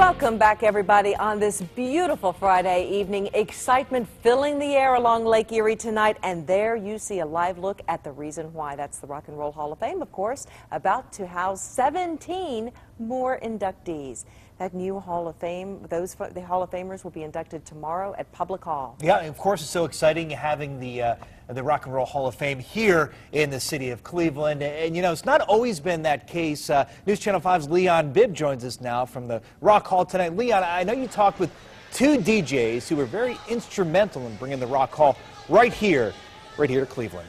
Welcome back, everybody, on this beautiful Friday evening. Excitement filling the air along Lake Erie tonight, and there you see a live look at the reason why. That's the Rock and Roll Hall of Fame, of course, about to house 17 more inductees. That new Hall of Fame, the Hall of Famers will be inducted tomorrow at Public Hall. Yeah, of course, it's so exciting having the Rock and Roll Hall of Fame here in the city of Cleveland. And you know, it's not always been that case. News Channel 5's Leon Bibb joins us now from the Rock Hall tonight. Leon, I know you talked with two DJs who were very instrumental in bringing the Rock Hall right here to Cleveland.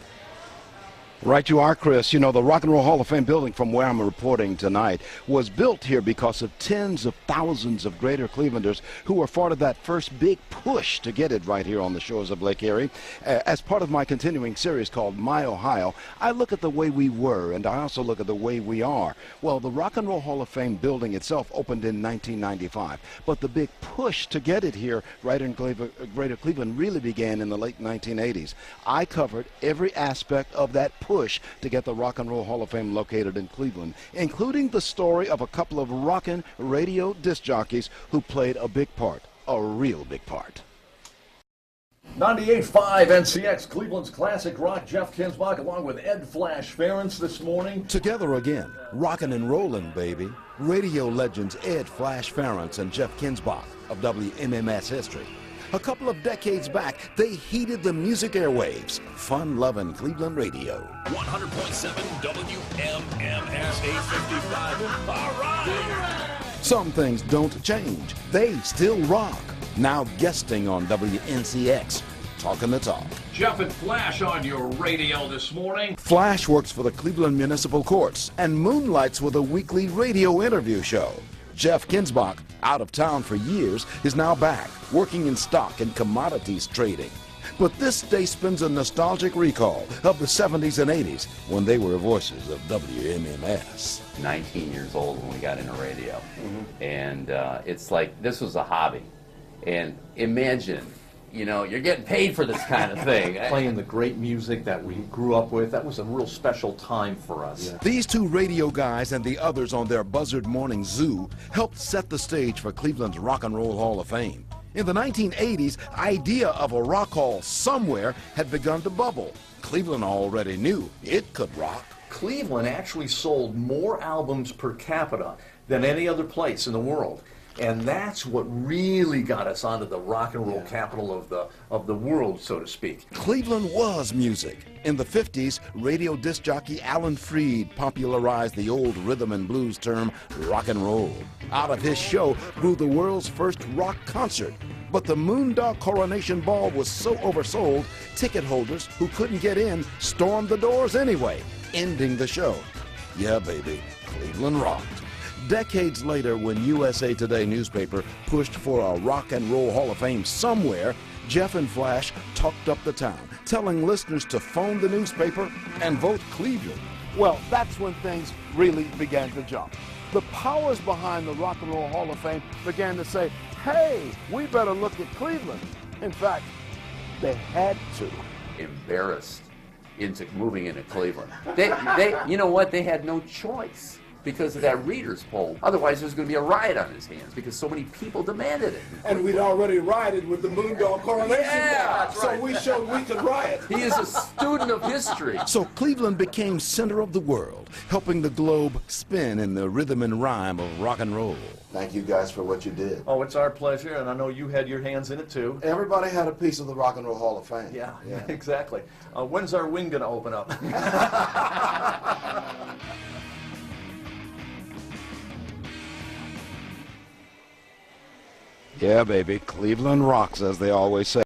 Right you are, Chris. You know, the Rock and Roll Hall of Fame building from where I'm reporting tonight was built here because of tens of thousands of Greater Clevelanders who were part of that first big push to get it right here on the shores of Lake Erie. As part of my continuing series called My Ohio, I look at the way we were, and I also look at the way we are. Well, the Rock and Roll Hall of Fame building itself opened in 1995, but the big push to get it here right in Greater Cleveland really began in the late 1980s. I covered every aspect of that push to get the Rock and Roll Hall of Fame located in Cleveland, including the story of a couple of rockin' radio disc jockeys who played a big part, a real big part. 98.5 NCX, Cleveland's classic rock. Jeff Kinsbach along with Ed Flash Ferentz this morning. Together again, rockin' and rollin', baby. Radio legends Ed Flash Ferentz and Jeff Kinsbach of WMMS history. A couple of decades back, they heated the music airwaves. Fun-loving Cleveland radio. 100.7 WMMS 855. All right! Some things don't change. They still rock. Now guesting on WNCX, Talking the Talk. Jeff and Flash on your radio this morning. Flash works for the Cleveland Municipal Courts and moonlights with a weekly radio interview show. Jeff Kinsbach, out of town for years, is now back, working in stock and commodities trading. But this day spins a nostalgic recall of the 70s and 80s when they were voices of WMMS. 19 years old when we got into radio. And it's like, this was a hobby. And imagine, you know, you're getting paid for this kind of thing. Playing the great music that we grew up with, that was a real special time for us. Yeah. These two radio guys and the others on their Buzzard Morning Zoo helped set the stage for Cleveland's Rock and Roll Hall of Fame. In the 1980s, idea of a rock hall somewhere had begun to bubble. Cleveland already knew it could rock. Cleveland actually sold more albums per capita than any other place in the world. And that's what really got us onto the rock and roll capital of the world, so to speak. Cleveland was music. In the 50s, radio disc jockey Alan Freed popularized the old rhythm and blues term rock and roll. Out of his show grew the world's first rock concert. But the Moondog Coronation Ball was so oversold, ticket holders who couldn't get in stormed the doors anyway, ending the show. Yeah, baby, Cleveland rocked. Decades later, when USA Today newspaper pushed for a Rock and Roll Hall of Fame somewhere, Jeff and Flash talked up the town, telling listeners to phone the newspaper and vote Cleveland. Well, that's when things really began to jump. The powers behind the Rock and Roll Hall of Fame began to say, hey, we better look at Cleveland. In fact, they had to. Embarrassed into moving into Cleveland. They, you know what? They had no choice because of that readers poll. Otherwise, there's going to be a riot on his hands because so many people demanded it. And we'd already rioted with the Moondog Coronation Ball, that's right. so we showed we could riot. He is a student of history. So Cleveland became center of the world, helping the globe spin in the rhythm and rhyme of rock and roll. Thank you guys for what you did. Oh, it's our pleasure, and I know you had your hands in it too. Everybody had a piece of the Rock and Roll Hall of Fame. Yeah. Exactly. When's our wing going to open up? Yeah, baby, Cleveland rocks, as they always say.